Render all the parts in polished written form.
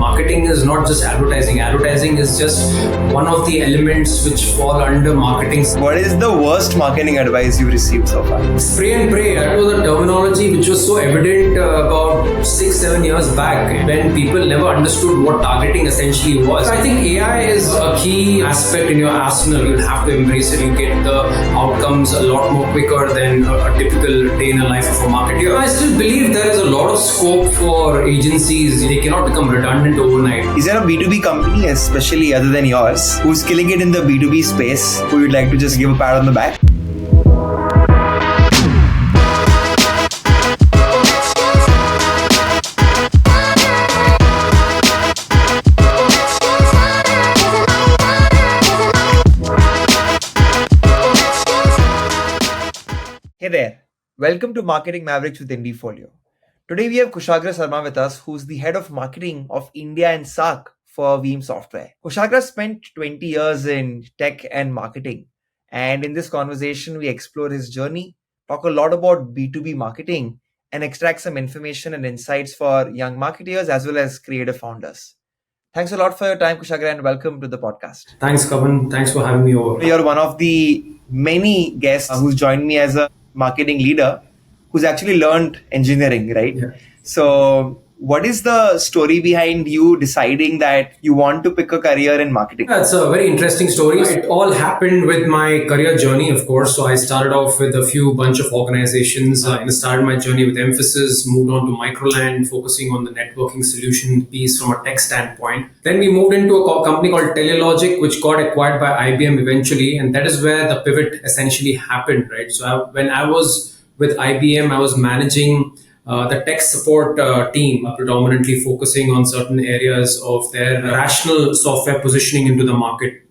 marketing is not just advertising. Advertising is just one of the elements which fall under marketing. What is the worst marketing advice you've received so far? Spray and pray. That was a terminology which was so evident about 6-7 years back when people never understood what targeting essentially was. I think AI is a key aspect in your arsenal. You'll have to embrace it. You get the outcomes a lot more quicker than a typical day in the life of a marketer. I still believe there is a lot of scope for agencies. They cannot become redundant overnight. Is there a B2B company, especially other than yours, who's killing it in the B2B space, who you'd like to just give a pat on the back? Hey there, welcome to Marketing Mavericks with IndieFolio. Today we have Kushagra Sharma with us, who's the head of marketing of India and SAARC for Veeam Software. Kushagra spent 20 years in tech and marketing, and in this conversation we explore his journey, talk a lot about B2B marketing, and extract some information and insights for young marketers as well as creative founders. Thanks a lot for your time, Kushagra, and welcome to the podcast. Thanks, Kavan. Thanks for having me over. You're one of the many guests who's joined me as a marketing leader who's actually learned engineering, right? Yeah. So what is the story behind you deciding that you want to pick a career in marketing? Yeah, it's a very interesting story. It all happened with my career journey, of course. So I started off with a few bunch of organizations. I started my journey with emphasis, moved on to Microland, focusing on the networking solution piece from a tech standpoint. Then we moved into a company called Telelogic, which got acquired by IBM eventually. And that is where the pivot essentially happened, right? So when I was with IBM, I was managing the tech support team, predominantly focusing on certain areas of their rational software positioning into the market.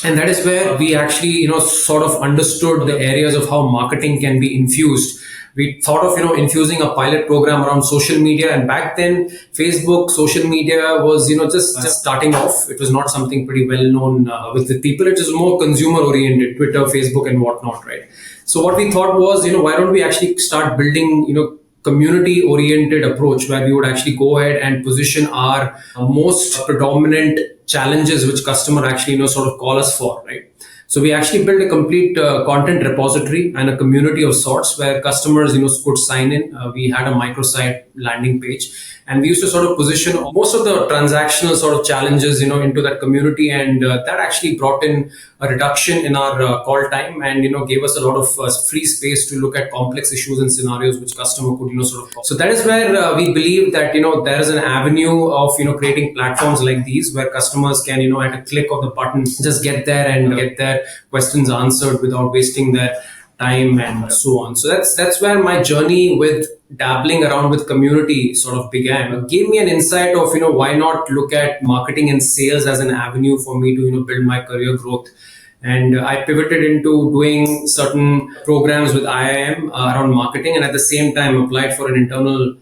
And that is where we actually, sort of understood the areas of how marketing can be infused. We thought of, infusing a pilot program around social media. And back then, Facebook, social media was, just starting off. It was not something pretty well known with the people. It was more consumer oriented, Twitter, Facebook and whatnot, right? So what we thought was, why don't we actually start building, community-oriented approach where we would actually go ahead and position our most predominant challenges which customer actually, sort of call us for, right? So we actually built a complete content repository and a community of sorts where customers, could sign in. We had a microsite landing page, and we used to sort of position most of the transactional sort of challenges, into that community, and that actually brought in a reduction in our call time and, gave us a lot of free space to look at complex issues and scenarios which customer could, sort of call. So that is where we believe that, there is an avenue of, creating platforms like these where customers can, at a click of the button, just get there and get their questions answered without wasting their time and so on. So that's where my journey with dabbling around with community sort of began. It gave me an insight of, why not look at marketing and sales as an avenue for me to, build my career growth. And I pivoted into doing certain programs with IIM around marketing, and at the same time applied for an internal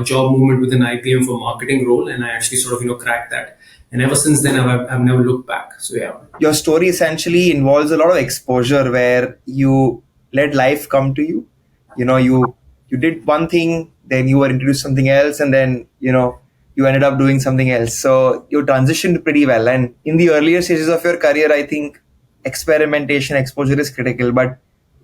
job movement within IBM for marketing role. And I actually sort of, cracked that. And ever since then, I've never looked back. So yeah. Your story essentially involves a lot of exposure where you let life come to you. You did one thing, then you were introduced to something else, and then, you ended up doing something else. So you transitioned pretty well. And in the earlier stages of your career, I think experimentation, exposure is critical. But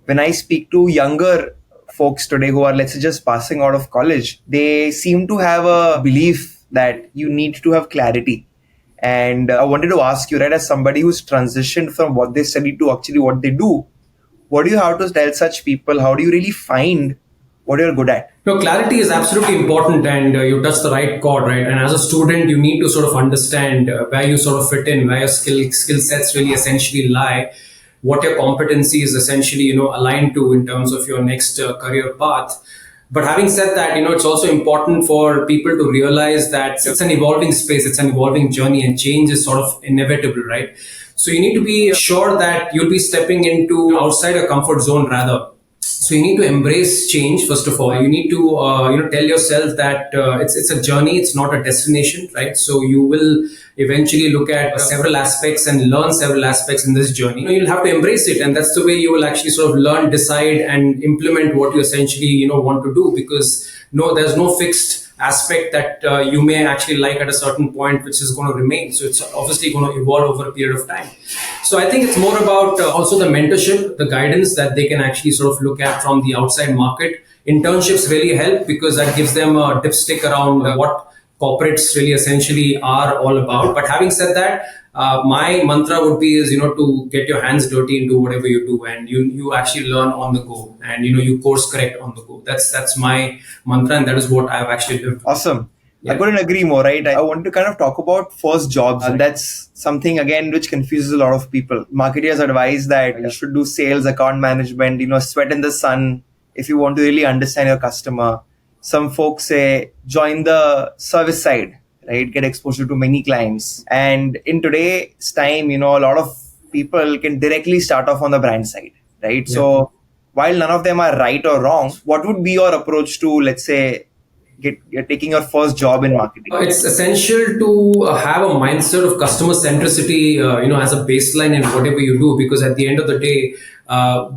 when I speak to younger folks today who are, let's say, just passing out of college, they seem to have a belief that you need to have clarity. And I wanted to ask you, right, as somebody who's transitioned from what they study to actually what they do, what do you have to tell such people? How do you really find what you're good at? No, clarity is absolutely important, and you touched the right chord, right? And as a student, you need to sort of understand where you sort of fit in, where your skill sets really essentially lie, what your competencies essentially, aligned to in terms of your next career path. But having said that, it's also important for people to realize that it's an evolving space, it's an evolving journey, and change is sort of inevitable, right? So you need to be sure that you'll be stepping into outside a comfort zone rather. So you need to embrace change, first of all. You need to, tell yourself that it's a journey, it's not a destination, right? So you will eventually look at several aspects and learn several aspects in this journey. You'll have to embrace it, and that's the way you will actually sort of learn, decide, and implement what you essentially, want to do, because there's no fixed aspect that you may actually like at a certain point, which is going to remain. So it's obviously going to evolve over a period of time. So I think it's more about also the mentorship, the guidance that they can actually sort of look at from the outside market. Internships really help because that gives them a dipstick around what corporates really essentially are all about. But having said that, my mantra would be is, to get your hands dirty and do whatever you do, and you actually learn on the go, and you course correct on the go. That's my mantra, and that is what I've actually lived. Awesome. Yeah. I couldn't agree more, right? I want to kind of talk about first jobs. And that's something, again, which confuses a lot of people. Marketers advise that you should do sales, account management, sweat in the sun if you want to really understand your customer. Some folks say join the service side, right? Get exposure to many clients. And in today's time, a lot of people can directly start off on the brand side, right? Yeah. So while none of them are right or wrong, what would be your approach to, let's say, you're taking your first job in marketing? It's essential to have a mindset of customer centricity, as a baseline in whatever you do, because at the end of the day,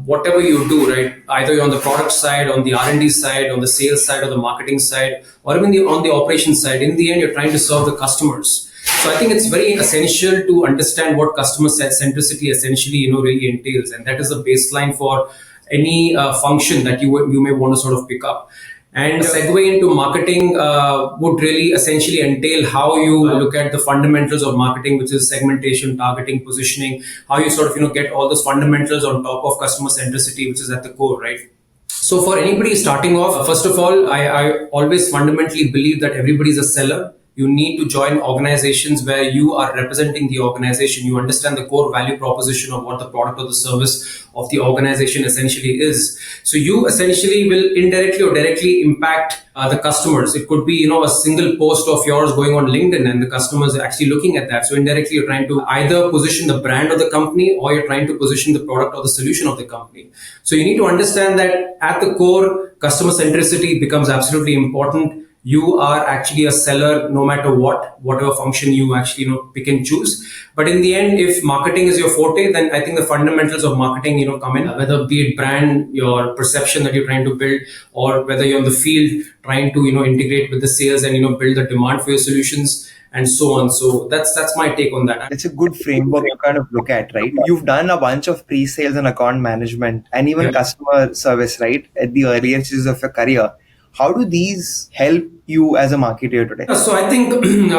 whatever you do, right, either you're on the product side, on the R&D side, on the sales side, or the marketing side, or even on the operations side, in the end, you're trying to serve the customers. So I think it's very essential to understand what customer centricity essentially, really entails, and that is the baseline for any function that you may want to sort of pick up. And segue into marketing would really essentially entail how you look at the fundamentals of marketing, which is segmentation, targeting, positioning, how you sort of, get all those fundamentals on top of customer centricity, which is at the core, right? So for anybody starting off, first of all, I always fundamentally believe that everybody's a seller. You need to join organizations where you are representing the organization. You understand the core value proposition of what the product or the service of the organization essentially is. So you essentially will indirectly or directly impact the customers. It could be, a single post of yours going on LinkedIn and the customers are actually looking at that. So indirectly, you're trying to either position the brand of the company or you're trying to position the product or the solution of the company. So you need to understand that at the core, customer centricity becomes absolutely important. You are actually a seller no matter whatever function you actually pick and choose. But in the end, if marketing is your forte, then I think the fundamentals of marketing come in, whether be it brand, your perception that you're trying to build, or whether you're on the field trying to integrate with the sales and build the demand for your solutions, and so on. So that's my take on that. It's a good framework to kind of look at, right? You've done a bunch of pre-sales and account management and even customer service, right, at the earlier stages of your career. How do these help you as a marketer today? So I think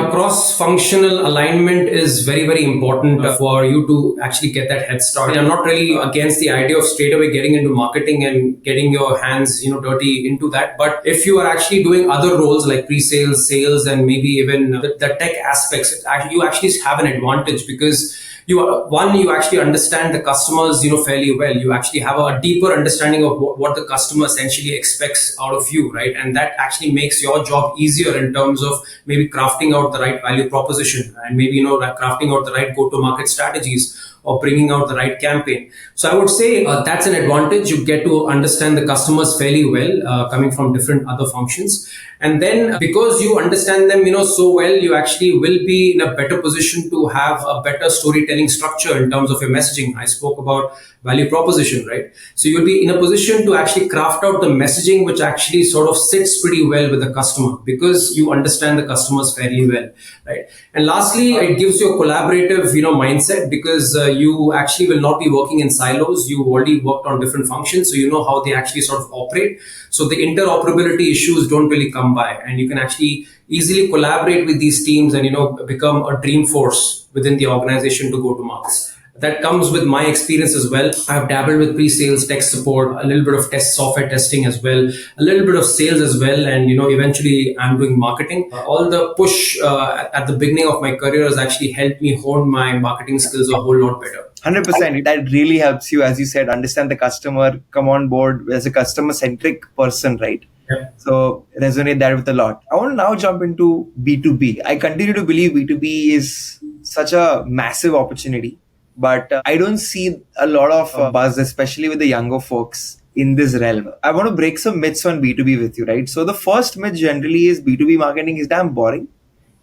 cross-functional alignment is very, very important for you to actually get that head start. I'm not really against the idea of straight away getting into marketing and getting your hands, dirty into that. But if you are actually doing other roles like pre-sales, sales, and maybe even the tech aspects, you actually have an advantage because you actually understand the customers, fairly well. You actually have a deeper understanding of what the customer essentially expects out of you, right? And that actually makes your job easier in terms of maybe crafting out the right value proposition and maybe, crafting out the right go-to-market strategies or bringing out the right campaign. So I would say that's an advantage. You get to understand the customers fairly well, coming from different other functions. And then because you understand them, so well, you actually will be in a better position to have a better storytelling structure in terms of your messaging. I spoke about value proposition, right? So you'll be in a position to actually craft out the messaging, which actually sort of sits pretty well with the customer because you understand the customers fairly well, right? And lastly, it gives you a collaborative, mindset because you actually will not be working in silos. You've already worked on different functions, so you know how they actually sort of operate. So the interoperability issues don't really come by, and you can actually easily collaborate with these teams and become a dream force within the organization to go to markets. That comes with my experience as well. I've dabbled with pre-sales, tech support, a little bit of software testing as well, a little bit of sales as well, and eventually I'm doing marketing. All the push at the beginning of my career has actually helped me hone my marketing skills a whole lot better. 100%. That really helps you, as you said, understand the customer, come on board as a customer-centric person, right? Yeah. So resonate that with a lot. I want to now jump into B2B. I continue to believe B2B is such a massive opportunity, but I don't see a lot of buzz, especially with the younger folks in this realm. I want to break some myths on B2B with you, right? So the first myth generally is B2B marketing is damn boring,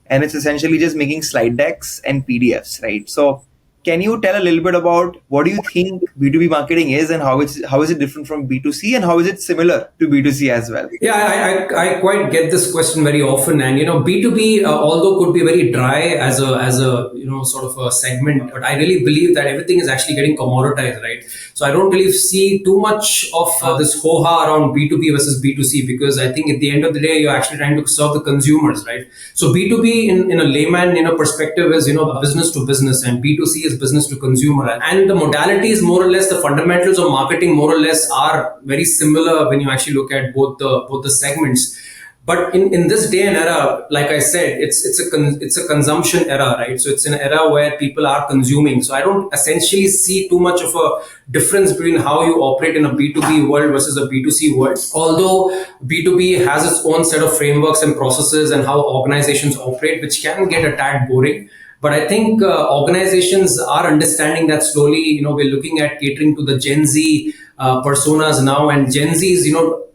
and it's essentially just making slide decks and PDFs, right? So Can you tell a little bit about what do you think B2B marketing is, and how is it different from B2C, and how is it similar to B2C as well? Yeah, I quite get this question very often, and B2B, although could be very dry as a sort of a segment, but I really believe that everything is actually getting commoditized, right? So I don't really see too much of this ho-ha around B2B versus B2C, because I think at the end of the day you're actually trying to serve the consumers, right? So B2B in a layman perspective is business to business, and B2C is business to consumer, and the modalities, more or less, the fundamentals of marketing more or less are very similar when you actually look at both the segments. But in this day and era, like I said, it's a consumption era, right? So it's an era where people are consuming. So I don't essentially see too much of a difference between how you operate in a B2B world versus a B2C world. Although B2B has its own set of frameworks and processes and how organizations operate, which can get a tad boring. But I think organizations are understanding that slowly. We're looking at catering to the Gen Z personas now, and Gen Zs,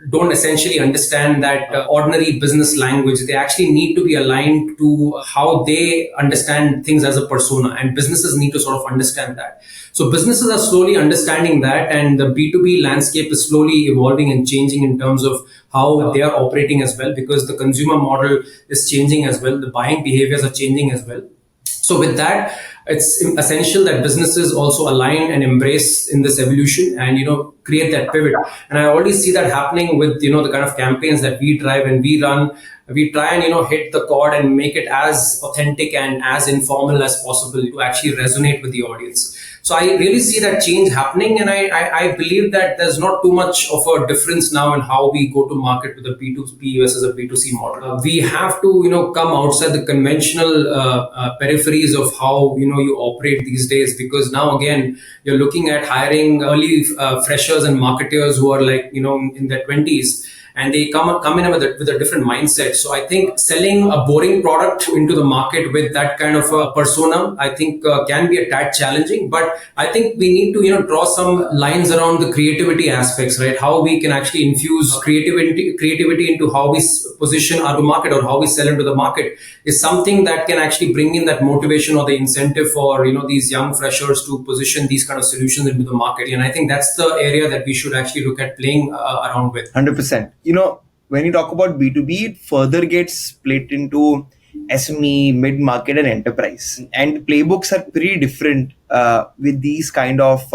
don't essentially understand that ordinary business language. They actually need to be aligned to how they understand things as a persona, and businesses need to sort of understand that. So businesses are slowly understanding that, and the B2B landscape is slowly evolving and changing in terms of how they are operating as well, because the consumer model is changing as well. The buying behaviors are changing as well. So with that, it's essential that businesses also align and embrace in this evolution and create that pivot. And I already see that happening with the kind of campaigns that we drive and we run. We try and hit the chord and make it as authentic and as informal as possible to actually resonate with the audience. So I really see that change happening, and I believe that there's not too much of a difference now in how we go to market with a B2B versus a B2C model. We have to come outside the conventional peripheries of how you operate these days, because now again you're looking at hiring early freshers and marketers who are like in their 20s, and they come in with a different mindset. So I think selling a boring product into the market with that kind of a persona, I think can be a tad challenging. But I think we need to draw some lines around the creativity aspects, right? How we can actually infuse creativity into how we position our market, or how we sell into the market, is something that can actually bring in that motivation or the incentive for these young freshers to position these kind of solutions into the market. And I think that's the area that we should actually look at playing around with. 100%. When you talk about B2B, it further gets split into SME, mid-market, and enterprise. And playbooks are pretty different with these kind of,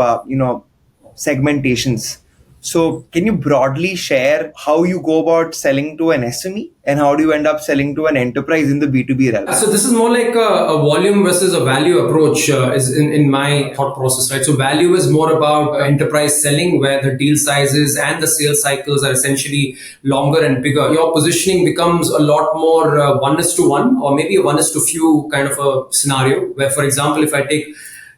segmentations. So can you broadly share how you go about selling to an SME, and how do you end up selling to an enterprise in the B2B realm? So this is more like a volume versus a value approach is in my thought process, right? So value is more about enterprise selling, where the deal sizes and the sales cycles are essentially longer and bigger. Your positioning becomes a lot more 1:1, or maybe a 1:few kind of a scenario, where, for example, if I take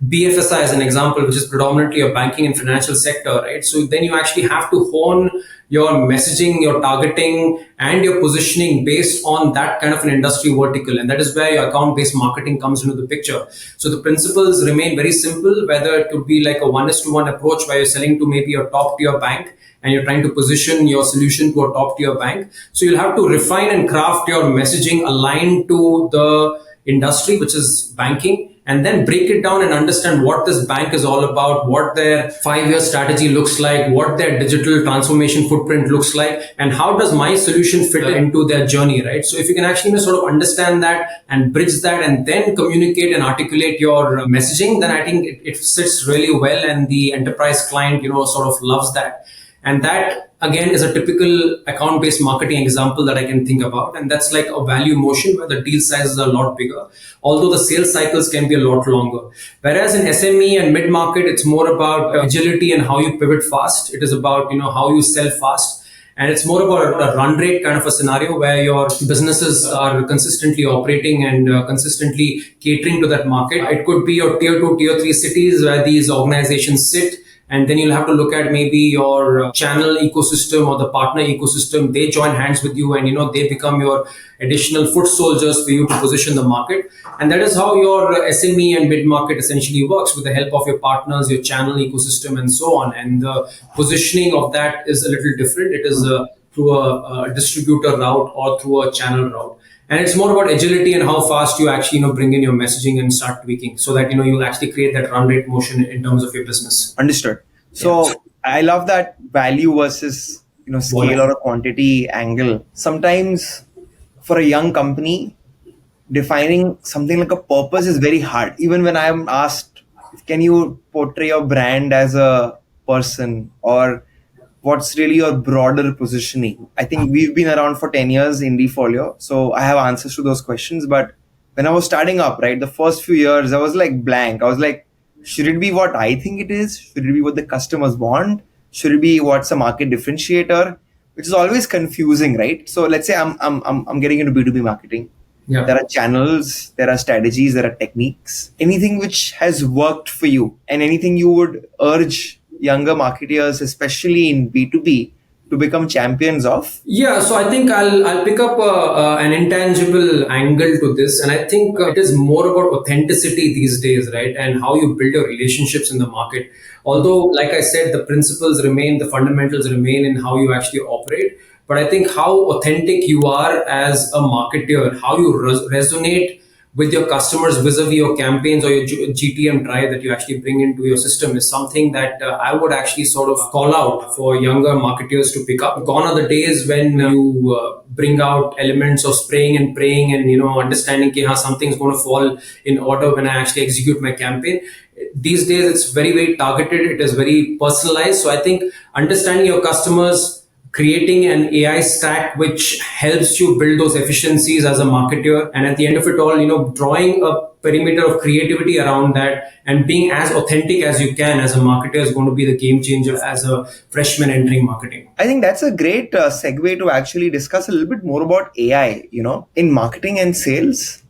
BFSI as an example, which is predominantly a banking and financial sector, right? So then you actually have to hone your messaging, your targeting, and your positioning based on that kind of an industry vertical. And that is where your account-based marketing comes into the picture. So the principles remain very simple, whether it could be like a 1:1 approach where you're selling to maybe a top-tier bank and you're trying to position your solution to a top-tier bank. So you'll have to refine and craft your messaging aligned to the industry, which is banking, and then break it down and understand what this bank is all about, what their 5-year strategy looks like, what their digital transformation footprint looks like, and how does my solution fit into their journey, right? So if you can actually sort of understand that and bridge that and then communicate and articulate your messaging, then I think it sits really well, and the enterprise client, sort of loves that. And that, again, is a typical account-based marketing example that I can think about. And that's like a value motion where the deal sizes are a lot bigger, although the sales cycles can be a lot longer. Whereas in SME and mid-market, it's more about agility and how you pivot fast. It is about, how you sell fast. And it's more about a run rate kind of a scenario where your businesses are consistently operating and consistently catering to that market. It could be your tier 2, tier 3 cities where these organizations sit. And then you'll have to look at maybe your channel ecosystem or the partner ecosystem. They join hands with you, and they become your additional foot soldiers for you to position the market. And that is how your SME and mid-market essentially works, with the help of your partners, your channel ecosystem, and so on. And the positioning of that is a little different. It is through a distributor route or through a channel route. And it's more about agility and how fast you actually bring in your messaging and start tweaking, so that you'll actually create that run rate motion in terms of your business. Understood. Yeah. So I love that value versus scale or a quantity angle. Sometimes for a young company, defining something like a purpose is very hard. Even when I am asked, can you portray your brand as a person, or what's really your broader positioning? I think we've been around for 10 years in Folio, so I have answers to those questions. But when I was starting up, right, the first few years, I was like blank. I was like, should it be what I think it is? Should it be what the customers want? Should it be what's a market differentiator? Which is always confusing, right? So let's say I'm getting into B2B marketing. Yeah. There are channels, there are strategies, there are techniques. Anything which has worked for you, and anything you would urge younger marketeers, especially in B2B, to become champions of? Yeah, so I think I'll pick up an intangible angle to this, and I think it is more about authenticity these days, right? And how you build your relationships in the market. Although, like I said, the principles remain, the fundamentals remain in how you actually operate. But I think how authentic you are as a marketer, how you resonate with your customers vis-a-vis your campaigns or your GTM drive that you actually bring into your system is something that I would actually sort of call out for younger marketers to pick up. Gone are the days when you bring out elements of spraying and praying and understanding that something's going to fall in order when I actually execute my campaign. These days it's very, very targeted. It is very personalized. So I think understanding your customers, creating an AI stack which helps you build those efficiencies as a marketer, and at the end of it all, drawing a perimeter of creativity around that and being as authentic as you can as a marketer is going to be the game changer as a freshman entering marketing. I think that's a great segue to actually discuss a little bit more about AI. In marketing and sales,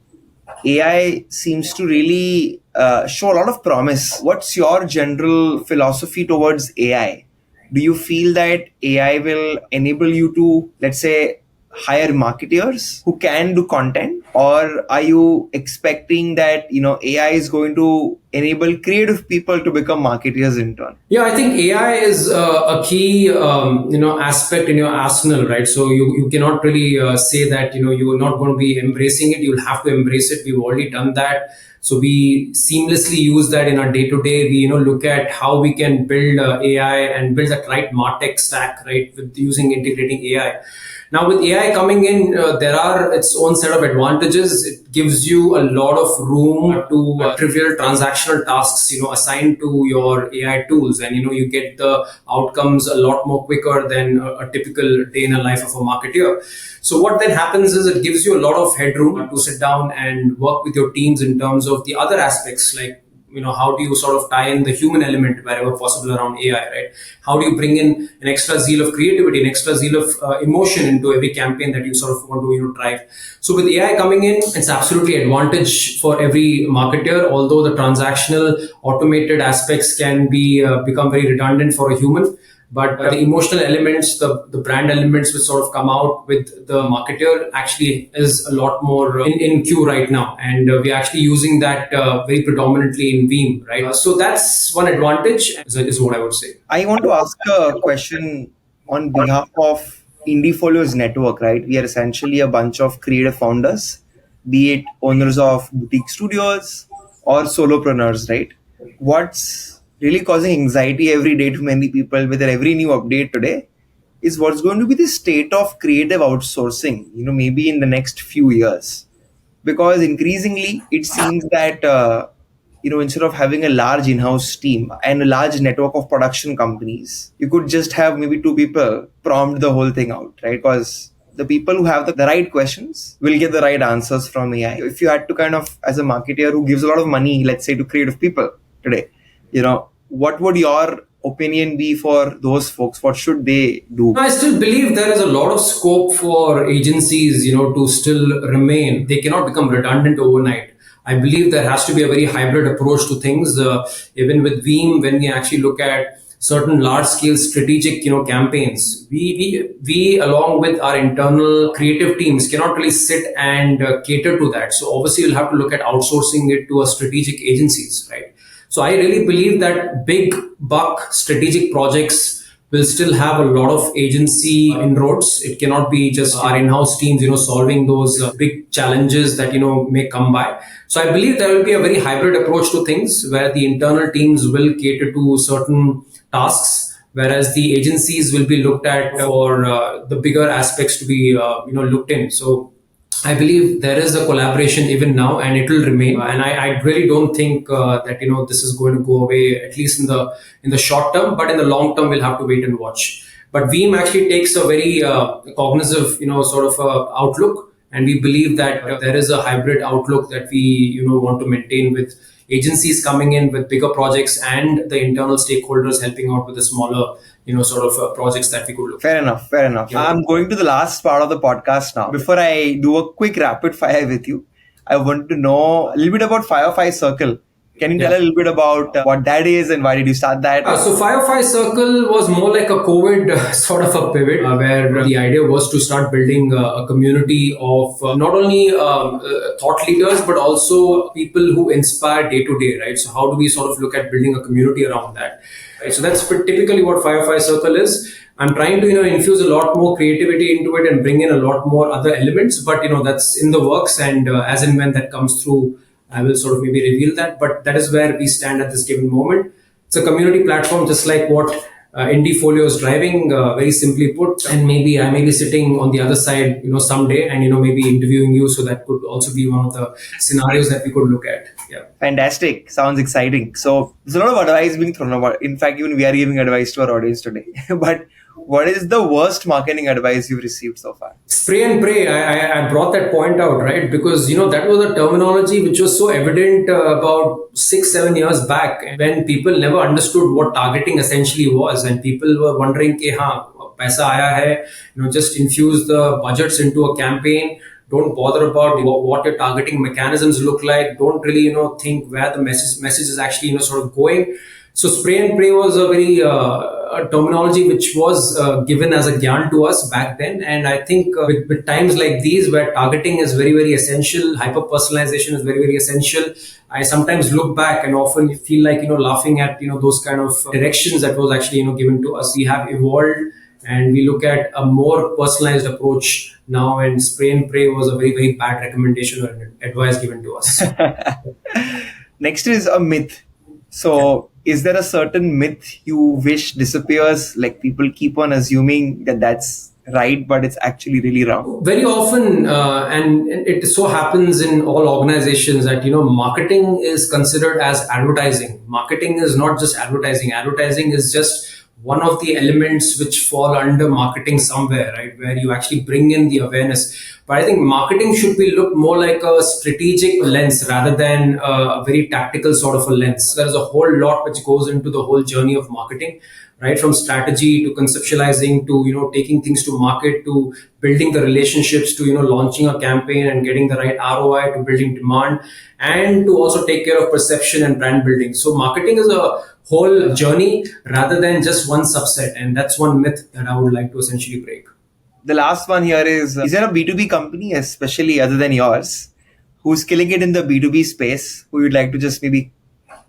AI seems to really show a lot of promise. What's your general philosophy towards AI? Do you feel that AI will enable you to, let's say, hire marketers who can do content? Or are you expecting that, AI is going to enable creative people to become marketers in turn? Yeah, I think AI is a key, aspect in your arsenal, right? So you cannot really say that, you are not going to be embracing it. You'll have to embrace it. We've already done that. So we seamlessly use that in our day-to-day. We look at how we can build AI and build that right MarTech stack, right, with using integrating AI. Now with AI coming in, there are its own set of advantages. It gives you a lot of room to trivial transactional tasks, assigned to your AI tools, and you get the outcomes a lot more quicker than a typical day in a life of a marketer. So what then happens is it gives you a lot of headroom to sit down and work with your teams in terms of the other aspects, like how do you sort of tie in the human element wherever possible around AI, right? How do you bring in an extra zeal of creativity, an extra zeal of emotion into every campaign that you sort of want to drive? So with AI coming in, it's absolutely advantage for every marketer, although the transactional automated aspects can be become very redundant for a human. But the emotional elements, the brand elements which sort of come out with the marketer actually is a lot more in queue right now. And we're actually using that very predominantly in Veeam, right? So that's one advantage, is what I would say. I want to ask a question on behalf of IndieFolio's network, right? We are essentially a bunch of creative founders, be it owners of boutique studios or solopreneurs, right? What's really causing anxiety every day to many people with every new update today is what's going to be the state of creative outsourcing, maybe in the next few years. Because increasingly it seems that, instead of having a large in-house team and a large network of production companies, you could just have maybe two people prompt the whole thing out, right? Because the people who have the right questions will get the right answers from AI. If you had to kind of, as a marketer who gives a lot of money, let's say, to creative people today, what would your opinion be for those folks? What should they do? I still believe there is a lot of scope for agencies, to still remain. They cannot become redundant overnight. I believe there has to be a very hybrid approach to things. Even with Veeam, when we actually look at certain large-scale strategic, campaigns, we along with our internal creative teams cannot really sit and cater to that. So obviously, you'll have to look at outsourcing it to a strategic agencies, right? So I really believe that big buck strategic projects will still have a lot of agency inroads. It cannot be just our in-house teams, solving those big challenges that, may come by. So I believe there will be a very hybrid approach to things where the internal teams will cater to certain tasks, whereas the agencies will be looked at for the bigger aspects to be, looked in. So I believe there is a collaboration even now, and it will remain. And I really don't think that this is going to go away, at least in the short term. But in the long term, we'll have to wait and watch. But Veeam actually takes a very cognitive, sort of outlook, and we believe that there is a hybrid outlook that we want to maintain, with agencies coming in with bigger projects and the internal stakeholders helping out with the smaller sort of projects that we could look. Fair enough. Yeah. I'm going to the last part of the podcast now. Before I do a quick rapid fire with you, I want to know a little bit about Firefly Circle. Can you tell a little bit about what that is and why did you start that? So Firefly Circle was more like a COVID sort of a pivot where the idea was to start building a community of not only thought leaders, but also people who inspire day to day, right? So how do we sort of look at building a community around that? Right? So that's typically what Firefly Circle is. I'm trying to infuse a lot more creativity into it and bring in a lot more other elements, but that's in the works, and as and when that comes through, I will sort of maybe reveal that, but that is where we stand at this given moment. It's a community platform, just like what Indiefolio is driving, very simply put. And maybe I may be sitting on the other side, someday, and maybe interviewing you. So that could also be one of the scenarios that we could look at. Yeah. Fantastic. Sounds exciting. So there's a lot of advice being thrown about. In fact, even we are giving advice to our audience today. But what is the worst marketing advice you've received so far? Spray and pray. I brought that point out, right? Because, that was a terminology which was so evident about 6-7 years back, when people never understood what targeting essentially was. And people were wondering, paisa aaya hai, just infuse the budgets into a campaign. Don't bother about what your targeting mechanisms look like. Don't really, think where the message is actually, sort of going. So spray and pray was a very a terminology which was given as a gyan to us back then. And I think with times like these, where targeting is very, very essential, hyper-personalization is very, very essential, I sometimes look back and often feel like, laughing at, those kind of directions that was actually, given to us. We have evolved and we look at a more personalized approach now, and spray and pray was a very, very bad recommendation or advice given to us. Next is a myth. So is there a certain myth you wish disappears? Like people keep on assuming that that's right, but it's actually really wrong. Very often, and it so happens in all organizations that, marketing is considered as advertising. Marketing is not just advertising. Advertising is just one of the elements which fall under marketing somewhere, right? Where you actually bring in the awareness. But I think marketing should be looked more like a strategic lens rather than a very tactical sort of a lens. There's a whole lot which goes into the whole journey of marketing, right? From strategy to conceptualizing to, taking things to market, to building the relationships, to, launching a campaign and getting the right ROI, to building demand, and to also take care of perception and brand building. So marketing is a whole journey rather than just one subset. And that's one myth that I would like to essentially break. The last one here is there a B2B company, especially other than yours, who's killing it in the B2B space, who you'd like to just maybe,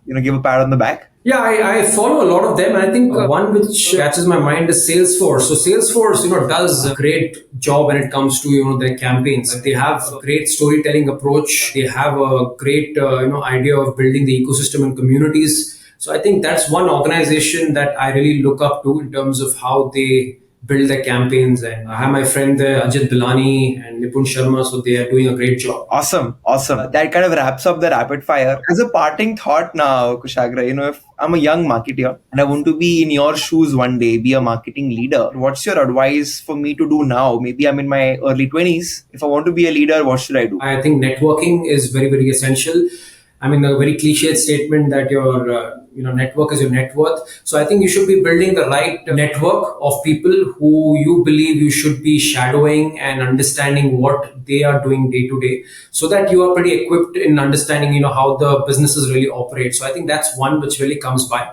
give a pat on the back? Yeah, I follow a lot of them. I think one which catches my mind is Salesforce. So Salesforce, does a great job when it comes to, their campaigns. They have a great storytelling approach. They have a great, idea of building the ecosystem and communities. So I think that's one organization that I really look up to in terms of how they build their campaigns. And I have my friend there, Ajit Bilani and Nipun Sharma, so they are doing a great job. Awesome. That kind of wraps up the rapid fire. As a parting thought now, Kushagra, if I'm a young marketer and I want to be in your shoes one day, be a marketing leader, what's your advice for me to do now? Maybe I'm in my early 20s. If I want to be a leader, what should I do? I think networking is very, very essential. I mean, a very cliched statement that your network is your net worth. So I think you should be building the right network of people who you believe you should be shadowing and understanding what they are doing day to day, so that you are pretty equipped in understanding, how the businesses really operate. So I think that's one which really comes by.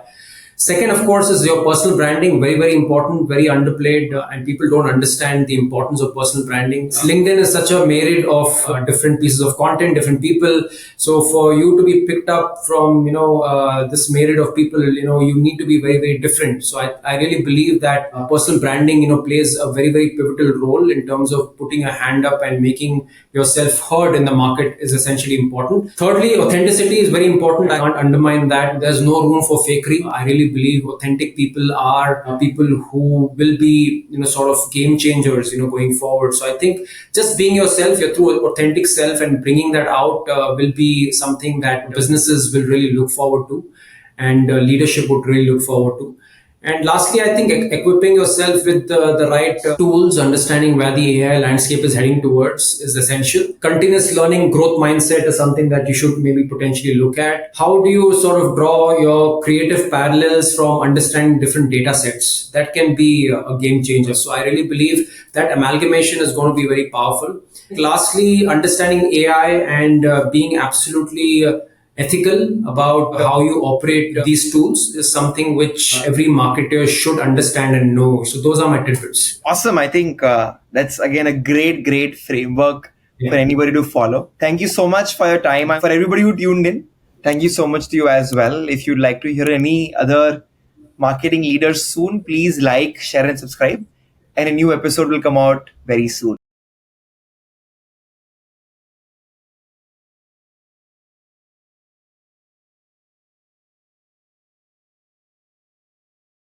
Second, of course, is your personal branding. Very, very important, very underplayed, and people don't understand the importance of personal branding. LinkedIn is such a myriad of different pieces of content, different people. So for you to be picked up from this myriad of people, you need to be very, very different. So I really believe that personal branding plays a very, very pivotal role in terms of putting a hand up and making yourself heard in the market is essentially important. Thirdly, authenticity is very important. I can't undermine that. There's no room for fakery. I really believe authentic people are people who will be sort of game changers going forward. So I think just being yourself, your true authentic self, and bringing that out will be something that businesses will really look forward to, and leadership would really look forward to. And lastly, I think equipping yourself with the right tools, understanding where the AI landscape is heading towards is essential. Continuous learning, growth mindset is something that you should maybe potentially look at. How do you sort of draw your creative parallels from understanding different data sets? That can be a game changer. So I really believe that amalgamation is going to be very powerful. Lastly, understanding AI and being absolutely ethical about how you operate these tools is something which every marketer should understand and know. So those are my tidbits. Awesome. I think that's again a great framework for anybody to follow. Thank you so much for your time. And for everybody who tuned in, thank you so much to you as well. If you'd like to hear any other marketing leaders soon, please like, share, and subscribe. And a new episode will come out very soon.